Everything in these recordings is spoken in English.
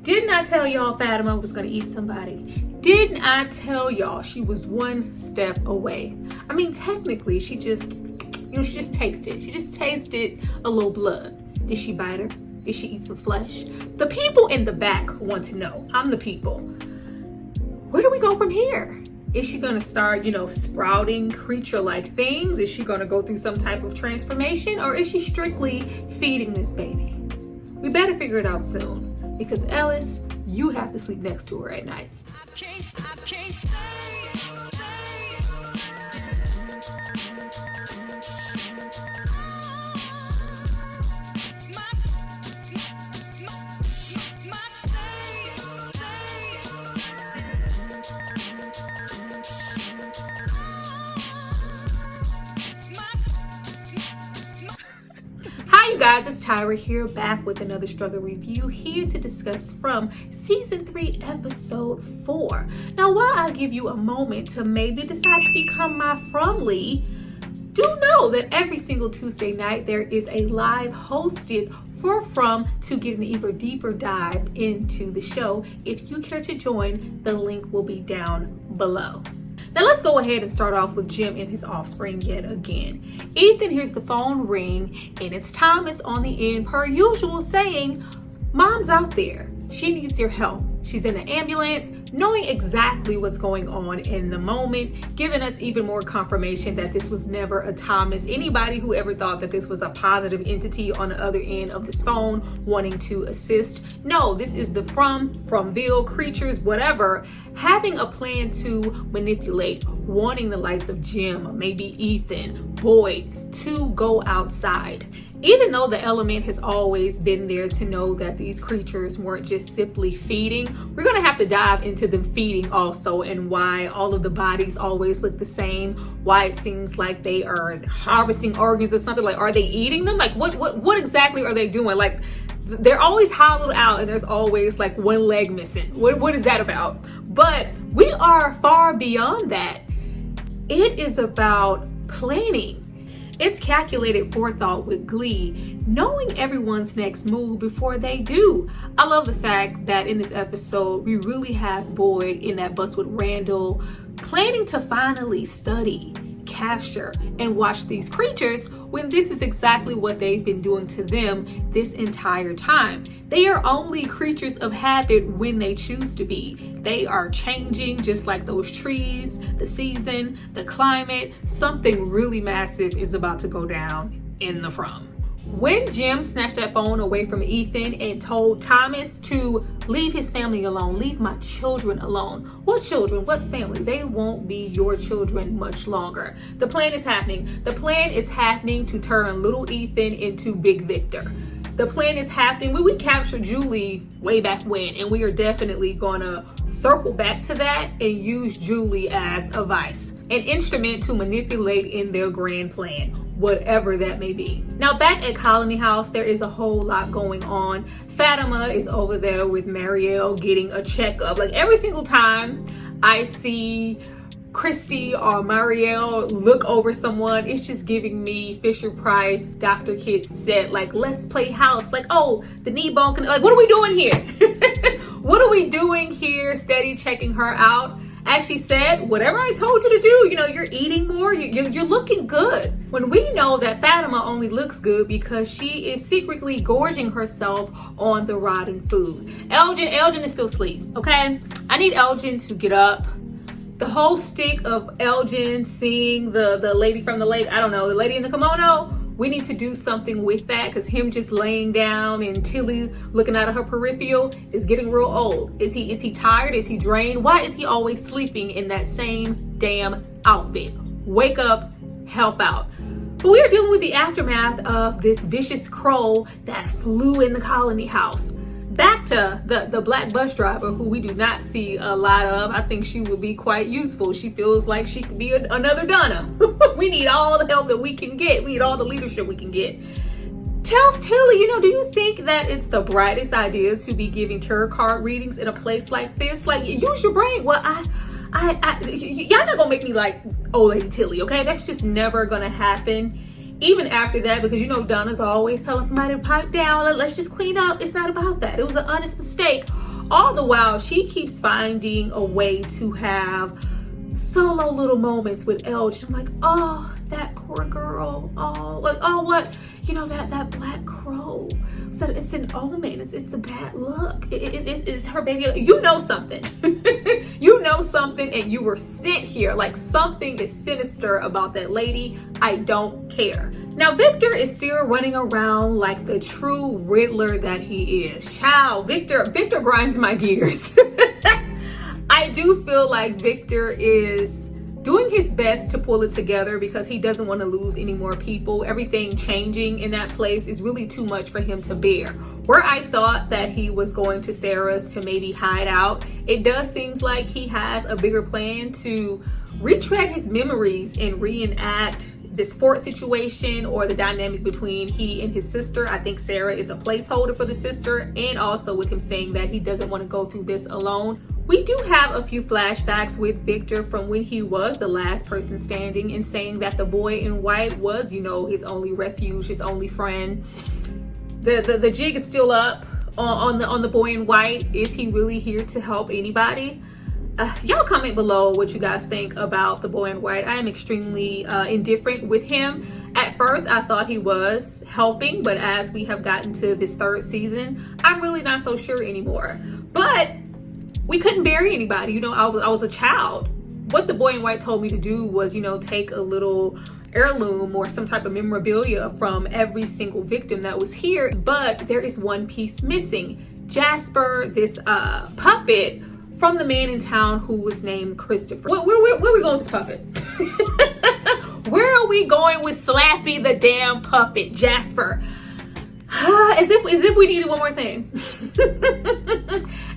Didn't I tell y'all Fatima was gonna eat somebody? Didn't I tell y'all she was one step away? I mean, technically, she just tasted. She just tasted a little blood. Did she bite her? Did she eat some flesh? The people in the back want to know. I'm the people. Where do we go from here? Is she gonna start, sprouting creature-like things? Is she gonna go through some type of transformation? Or is she strictly feeding this baby? We better figure it out soon. Because Ellis, you have to sleep next to her at night. I can't stay. Hi you guys, it's Tyra here, back with another struggle review, here to discuss from season 3 episode 4. Now while I give you a moment to maybe decide to become my fromly, do know that every single Tuesday night there is a live hosted for From to get an even deeper dive into the show. If you care to join, the link will be down below. Now let's go ahead and start off with Jim and his offspring yet again. Ethan hears the phone ring and it's Thomas on the end, per usual, saying, "Mom's out there. She needs your help." She's in an ambulance, knowing exactly what's going on in the moment, giving us even more confirmation that this was never a Thomas. Anybody who ever thought that this was a positive entity on the other end of this phone wanting to assist. No, this is the Fromville creatures, whatever, having a plan to manipulate, wanting the likes of Jim, maybe Ethan, Boyd, to go outside. Even though the element has always been there to know that these creatures weren't just simply feeding, we're gonna have to dive into them feeding also, and why all of the bodies always look the same, why it seems like they are harvesting organs or something. Like, are they eating them? Like, what exactly are they doing? Like, they're always hollowed out and there's always like one leg missing. What is that about? But we are far beyond that. It is about planning. It's calculated forethought with glee, knowing everyone's next move before they do. I love the fact that in this episode, we really have Boyd in that bus with Randall, planning to finally study, capture, and watch these creatures when this is exactly what they've been doing to them this entire time. They are only creatures of habit when they choose to be. They are changing just like those trees, the season, the climate. Something really massive is about to go down in the From. When Jim snatched that phone away from Ethan and told Thomas to leave his family alone, leave my children alone. What children? What family? They won't be your children much longer. The plan is happening. The plan is happening to turn little Ethan into Big Victor. The plan is happening. We captured Julie way back when, and we are definitely gonna circle back to that and use Julie as a vice, an instrument to manipulate in their grand plan, whatever that may be. Now back at Colony House, there is a whole lot going on. Fatima is over there with Marielle getting a checkup. Like, every single time I see Christy or Marielle look over someone, it's just giving me Fisher Price, Dr. Kid set, like, let's play house. Like, oh, the knee bone can, like, what are we doing here? What are we doing here? Steady checking her out. As she said, whatever I told you to do, you're eating more, you're looking good. When we know that Fatima only looks good because she is secretly gorging herself on the rotten food. Elgin is still asleep, okay? I need Elgin to get up. The whole stick of Elgin seeing the lady from the lake, I don't know, the lady in the kimono, we need to do something with that, because him just laying down and Tilly looking out of her peripheral is getting real old. Is he tired? Is he drained? Why is he always sleeping in that same damn outfit? Wake up, help out. But we are dealing with the aftermath of this vicious crow that flew in the Colony House. Back to the black bus driver, who we do not see a lot of. I think she would be quite useful. She feels like she could be another Donna. We need all the help that we can get. We need all the leadership we can get. Tells Tilly, do you think that it's the brightest idea to be giving tarot card readings in a place like this? Like, use your brain. Well, y'all not gonna make me like old lady Tilly, okay? That's just never gonna happen. Even after that, because Donna's always telling somebody to pipe down, let's just clean up. It's not about that. It was an honest mistake. All the while, she keeps finding a way to have solo little moments with LJ. I'm like, oh, that poor girl. Oh, like, oh, what? You know, that black crow. So it's an omen. It's a bad luck. It's her baby. You know something. You know something, and you were sent here. Like, something is sinister about that lady. I don't care. Now, Victor is still running around like the true Riddler that he is. Child, Victor grinds my gears. I do feel like Victor is doing his best to pull it together because he doesn't want to lose any more people. Everything changing in that place is really too much for him to bear. Where I thought that he was going to Sarah's to maybe hide out, it does seem like he has a bigger plan to retread his memories and reenact this fort situation or the dynamic between he and his sister. I think Sarah is a placeholder for the sister, and also with him saying that he doesn't want to go through this alone. We do have a few flashbacks with Victor from when he was the last person standing and saying that the boy in white was, you know, his only refuge, his only friend. The jig is still up on the boy in white. Is he really here to help anybody? Y'all comment below what you guys think about the boy in white. I am extremely indifferent with him. At first, I thought he was helping, but as we have gotten to this third season, I'm really not so sure anymore. But we couldn't bury anybody. You know, I was a child. What the boy in white told me to do was, you know, take a little heirloom or some type of memorabilia from every single victim that was here. But there is one piece missing. Jasper, this puppet from the man in town who was named Christopher. Where are we going with this puppet? Where are we going with Slappy the damn puppet, Jasper? As if we needed one more thing.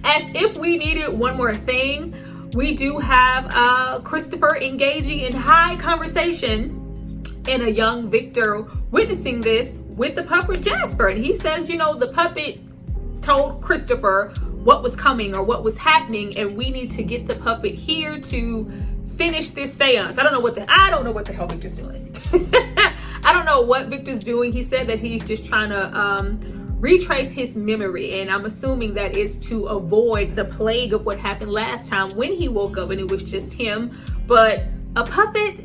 As if we needed one more thing. We do have Christopher engaging in high conversation and a young Victor witnessing this with the puppet Jasper. And he says, you know, the puppet told Christopher what was coming or what was happening, and we need to get the puppet here to finish this seance. I don't know what the hell Victor's doing. I don't know what Victor's doing. He said that he's just trying to retrace his memory, and I'm assuming that is to avoid the plague of what happened last time when he woke up and it was just him. But a puppet,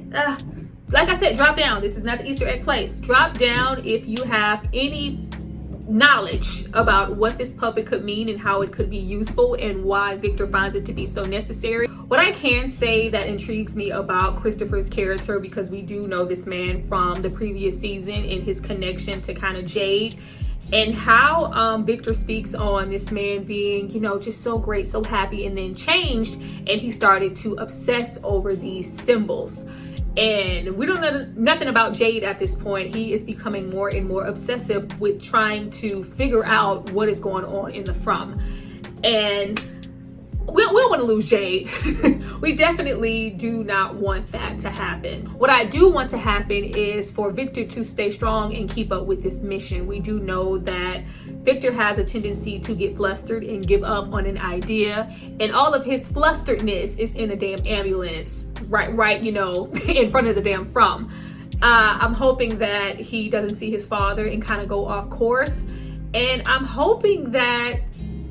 like I said, drop down. This is not the Easter egg place. Drop down if you have any knowledge about what this puppet could mean and how it could be useful and why Victor finds it to be so necessary. What I can say that intrigues me about Christopher's character, because we do know this man from the previous season and his connection to kind of Jade, and how Victor speaks on this man being, you know, just so great, so happy, and then changed, and he started to obsess over these symbols. And we don't know nothing about Jade at this point. He is becoming more and more obsessive with trying to figure out what is going on in the from. And we don't want to lose Jade. We definitely do not want that to happen. What I do want to happen is for Victor to stay strong and keep up with this mission. We do know that Victor has a tendency to get flustered and give up on an idea, and all of his flusteredness is in a damn ambulance, right, you know, in front of the damn from. I'm hoping that he doesn't see his father and kind of go off course, and I'm hoping that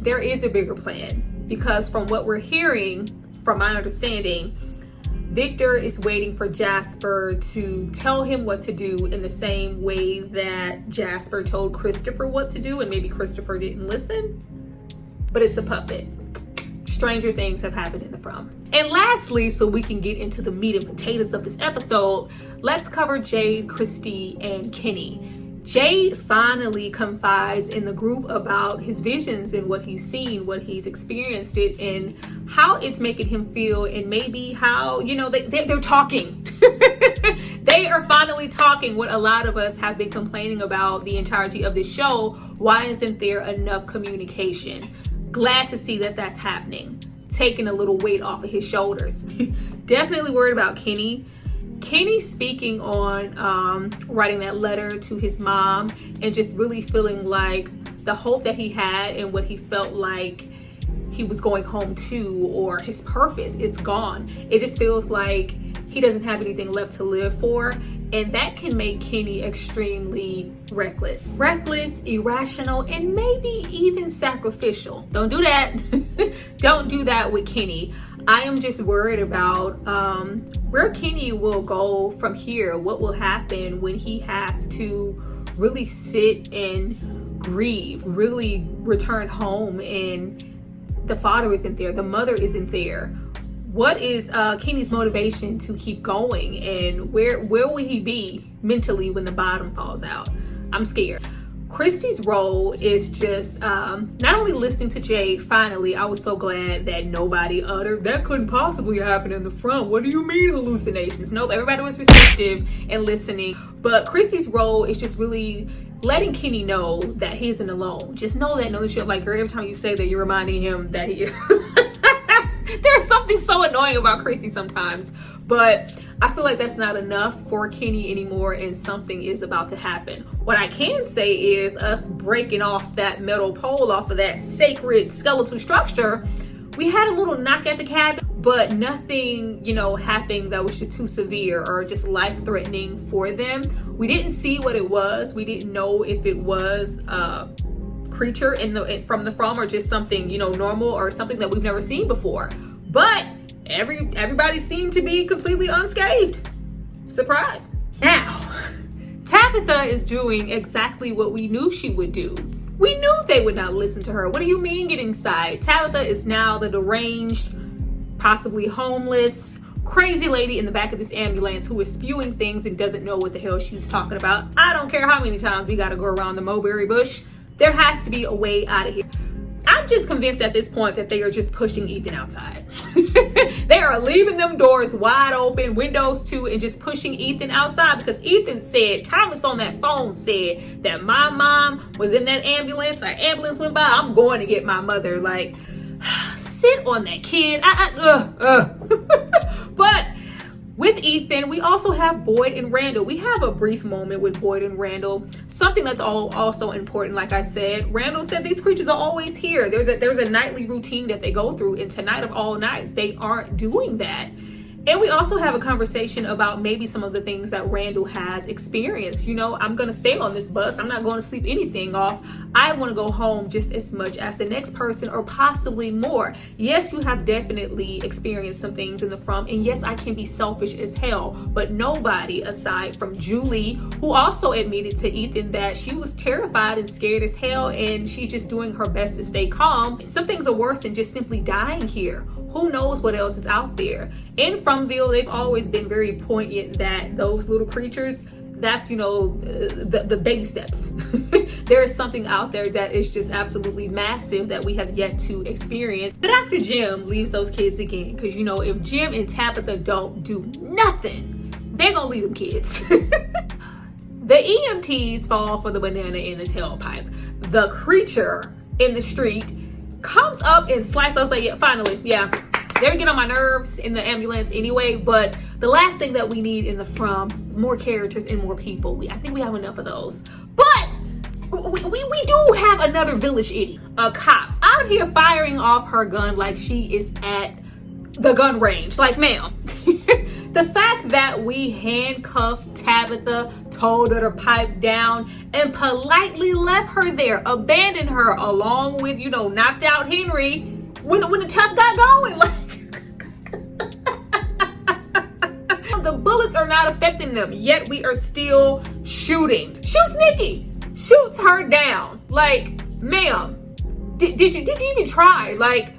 there is a bigger plan, because from what we're hearing, from my understanding, Victor is waiting for Jasper to tell him what to do in the same way that Jasper told Christopher what to do, and maybe Christopher didn't listen. But it's a puppet. Stranger things have happened in the from. And lastly, so we can get into the meat and potatoes of this episode, let's cover Jade, Christy, and Kenny. Jade finally confides in the group about his visions and what he's seen, what he's experienced it, and how it's making him feel, and maybe how, you know, they're talking. They are finally talking, what a lot of us have been complaining about the entirety of this show. Why isn't there enough communication? Glad to see that that's happening, taking a little weight off of his shoulders. Definitely worried about Kenny. Kenny speaking on writing that letter to his mom and just really feeling like the hope that he had and what he felt like he was going home to, or his purpose, it's gone. It just feels like he doesn't have anything left to live for, and that can make Kenny extremely reckless, irrational, and maybe even sacrificial. Don't do that. Don't do that with Kenny. I am just worried about where Kenny will go from here. What will happen when he has to really sit and grieve, really return home, and the father isn't there, the mother isn't there. What is Kenny's motivation to keep going, and where will he be mentally when the bottom falls out? I'm scared. Christy's role is just not only listening to Jade. Finally, I was so glad that nobody uttered, "That couldn't possibly happen in the front. What do you mean hallucinations?" Nope, everybody was receptive and listening. But Christy's role is just really letting Kenny know that he isn't alone. Just know that, know that you're like, girl, every time you say that, you're reminding him that he is. There's something so annoying about Christy sometimes. But I feel like that's not enough for Kenny anymore, and something is about to happen. What I can say is us breaking off that metal pole off of that sacred skeletal structure. We had a little knock at the cabin, but nothing, happened that was just too severe or just life-threatening for them. We didn't see what it was. We didn't know if it was a creature from the from or just something, normal or something that we've never seen before. But everybody seemed to be completely unscathed. Surprise. Now, Tabitha is doing exactly what we knew she would do. We knew they would not listen to her. What do you mean get inside? Tabitha is now the deranged, possibly homeless, crazy lady in the back of this ambulance who is spewing things and doesn't know what the hell she's talking about. I don't care how many times we got to go around the mulberry bush. There has to be a way out of here. I'm just convinced at this point that they are just pushing Ethan outside. They are leaving them doors wide open, windows too, and just pushing Ethan outside, because Ethan said, Thomas on that phone said that my mom was in that ambulance. Our ambulance went by. I'm going to get my mother. Like, sit on that kid. But with Ethan, we also have Boyd and Randall. We have a brief moment with Boyd and Randall. Something that's also important, like I said. Randall said these creatures are always here. There's a nightly routine that they go through, and tonight of all nights, they aren't doing that. And we also have a conversation about maybe some of the things that Randall has experienced. I'm going to stay on this bus. I'm not going to sleep anything off. I want to go home just as much as the next person, or possibly more. Yes, you have definitely experienced some things in the from, and yes, I can be selfish as hell, but nobody aside from Julie, who also admitted to Ethan that she was terrified and scared as hell, and she's just doing her best to stay calm. Some things are worse than just simply dying here. Who knows what else is out there? In Fromville, they've always been very poignant that those little creatures, that's, the baby steps. There is something out there that is just absolutely massive that we have yet to experience. But after Jim leaves those kids again, because, if Jim and Tabitha don't do nothing, they're going to leave them kids. The EMTs fall for the banana in the tailpipe. The creature in the street comes up and slices. I was like, yeah, finally, yeah. They would get on my nerves in the ambulance anyway, but the last thing that we need in the from is more characters and more people. I think we have enough of those. But we do have another village idiot, a cop, out here firing off her gun like she is at the gun range. Like, ma'am. The fact that we handcuffed Tabitha, told her to pipe down, and politely left her there, abandoned her along with, knocked out Henry when the tough got going. Like, the bullets are not affecting them, yet we are still shooting. Shoots Nikki, shoots her down. Like, ma'am, did you even try? Like,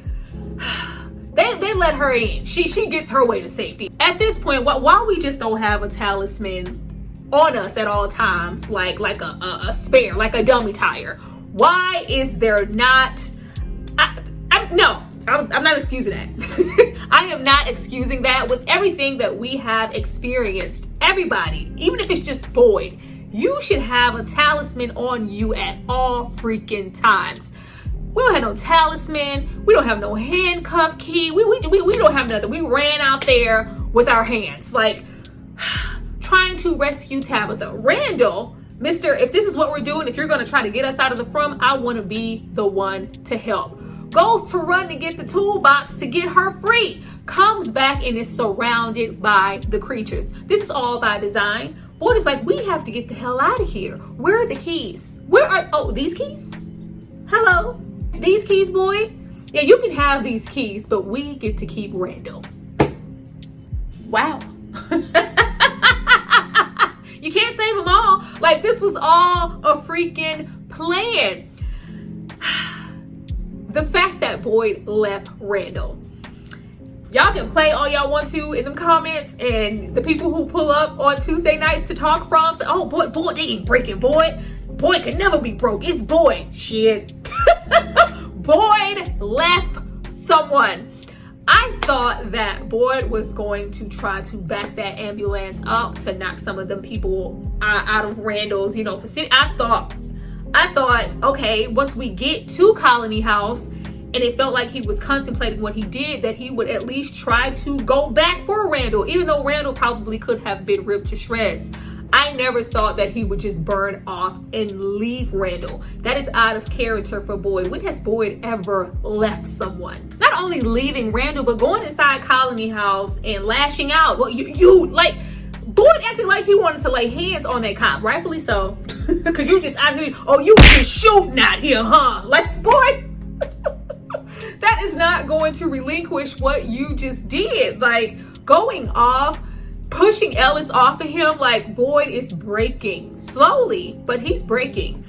They let her in. She gets her way to safety. At this point, why we just don't have a talisman on us at all times, like a spare, like a dummy tire? Why is there not? I'm not excusing that. I am not excusing that. With everything that we have experienced, everybody, even if it's just Boyd, you should have a talisman on you at all freaking times. We don't have no talisman. We don't have no handcuff key. We don't have nothing. We ran out there with our hands, like, trying to rescue Tabitha. Randall, if this is what we're doing, if you're going to try to get us out of the from, I want to be the one to help. Goes to run to get the toolbox to get her free. Comes back and is surrounded by the creatures. This is all by design. Boyd is like, we have to get the hell out of here. Where are the keys? These keys? Hello? These keys, Boyd? Yeah, you can have these keys, but we get to keep Randall. Wow. You can't save them all. Like, this was all a freaking plan. The fact that Boyd left Randall. Y'all can play all y'all want to in them comments, and the people who pull up on Tuesday nights to talk from say, oh, Boyd, they ain't breaking Boyd. Boyd could never be broke. It's Boyd. Shit. Boyd left someone. I thought that Boyd was going to try to back that ambulance up to knock some of them people out of Randall's, vicinity. I thought, okay, once we get to Colony House, and it felt like he was contemplating what he did, that he would at least try to go back for Randall, even though Randall probably could have been ripped to shreds. I never thought that he would just burn off and leave Randall. That is out of character for Boyd. When has Boyd ever left someone? Not only leaving Randall, but going inside Colony House and lashing out. Well, Boyd acted like he wanted to lay hands on that cop, rightfully so. Because you just out here, you just shooting out here, huh? Like, Boyd, that is not going to relinquish what you just did. Like, going off, pushing Ellis off of him, like, Boyd is breaking. Slowly, but he's breaking.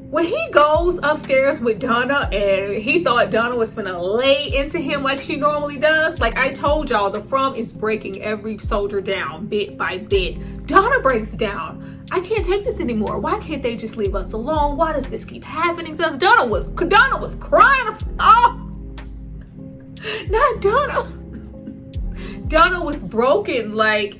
When he goes upstairs with Donna and he thought Donna was gonna lay into him like she normally does, like I told y'all, the From is breaking every soldier down bit by bit. Donna breaks down. I can't take this anymore. Why can't they just leave us alone? Why does this keep happening to us? Donna was crying. I was, not Donna. Donna was broken. Like,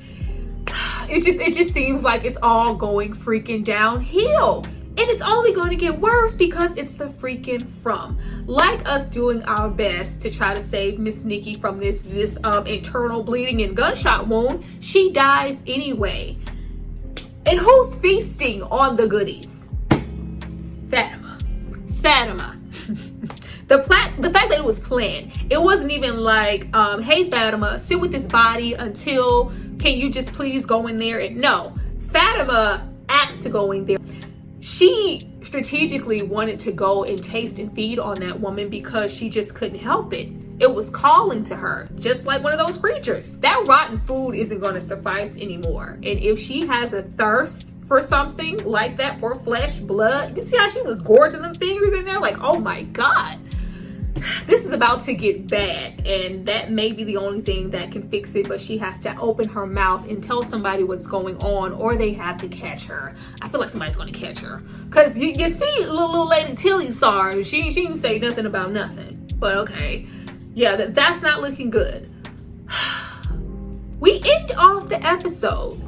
it just seems like it's all going freaking downhill. And it's only going to get worse because it's the freaking From. Like us doing our best to try to save Miss Nikki from this internal bleeding and gunshot wound, she dies anyway. And who's feasting on the goodies? Fatima. The fact that it was planned. It wasn't even like, hey Fatima, sit with this body until, can you just please go in there? And no, Fatima asked to go in there. She strategically wanted to go and taste and feed on that woman because she just couldn't help it. It was calling to her, just like one of those creatures. That rotten food isn't going to suffice anymore. And if she has a thirst for something like that, for flesh, blood, you see how she was gorging them fingers in there? Like, oh my God. This is about to get bad, and that may be the only thing that can fix it, but she has to open her mouth and tell somebody what's going on, or they have to catch her. I feel like somebody's going to catch her, because you see little lady Tilly saw her. She didn't say nothing about nothing, but okay. Yeah, that's not looking good. We end off the episode.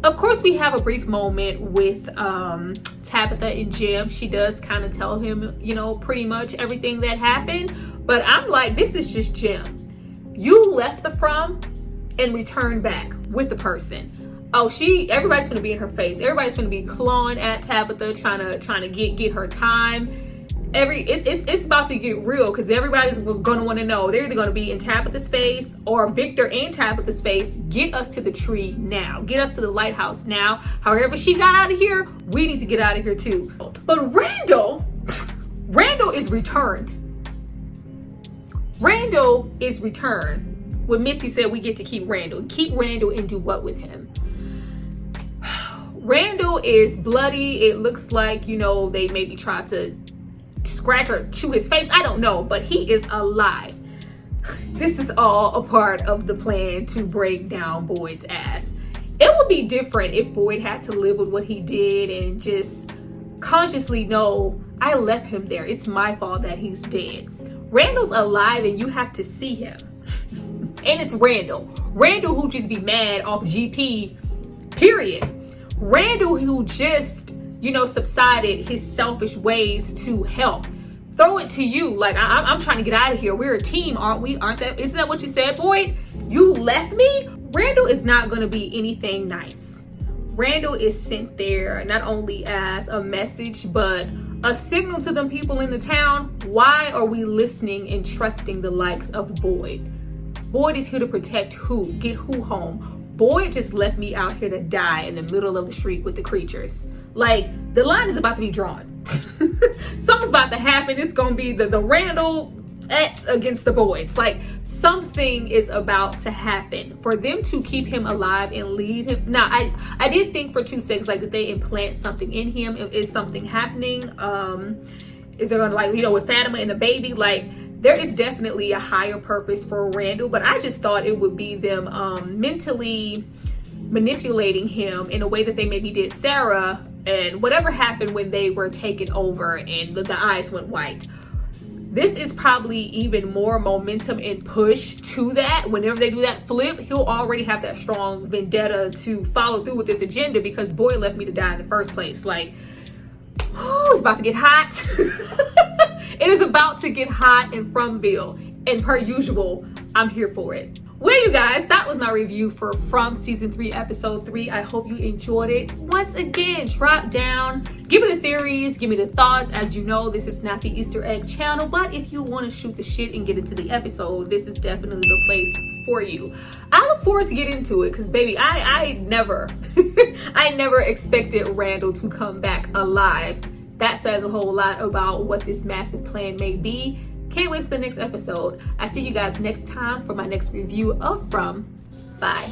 Of course, we have a brief moment with Tabitha and Jim. She does kind of tell him, pretty much everything that happened. But I'm like, this is just Jim. You left the From and returned back with the person. Oh, everybody's gonna be in her face. Everybody's gonna be clawing at Tabitha, trying to get her time. It's about to get real, because everybody's gonna want to know. They're either gonna be in Tabitha's face or Victor and Tabitha's face. Get us to the tree now. Get us to the lighthouse now. However she got out of here, we need to get out of here too. But Randall is returned. Randall is returned. When Missy said we get to keep Randall. Keep Randall and do what with him? Randall is bloody. It looks like, they maybe tried to scratch or chew his face. I don't know, but he is alive. This is all a part of the plan to break down Boyd's ass. It would be different if Boyd had to live with what he did and just consciously know, I left him there. It's my fault that he's dead. Randall's alive and you have to see him. And it's Randall. Randall who just be mad off GP, period. Randall who just subsided his selfish ways to help. Throw it to you. Like, I'm trying to get out of here. We're a team, aren't we? Isn't that what you said, Boyd? You left me? Randall is not going to be anything nice. Randall is sent there not only as a message, but a signal to them people in the town. Why are we listening and trusting the likes of Boyd? Boyd is here to protect who? Get who home? Boyd just left me out here to die in the middle of the street with the creatures. Like, the line is about to be drawn. Something's about to happen. It's gonna be the Randall X against the boys. Like, something is about to happen for them to keep him alive and lead him. Now, I did think for 2 seconds, like, if they implant something in him, is something happening? Is there gonna, like, you know, with Fatima and the baby, like, there is definitely a higher purpose for Randall, but I just thought it would be them mentally manipulating him in a way that they maybe did Sarah, and whatever happened when they were taken over and the eyes went white. This is probably even more momentum and push to that. Whenever they do that flip, he'll already have that strong vendetta to follow through with this agenda, because boy left me to die in the first place. Like, oh, it's about to get hot. It is about to get hot in Fromville, and per usual, I'm here for it. Well, you guys, that was my review for From Season 3, Episode 3. I hope you enjoyed it. Once again, drop down, give me the theories, give me the thoughts. As you know, this is not the Easter egg channel, but if you want to shoot the shit and get into the episode, this is definitely the place for you. I look forward to getting into it, because baby, I never, I never expected Randall to come back alive. That says a whole lot about what this massive plan may be. Can't wait for the next episode. I see you guys next time for my next review of From. Bye.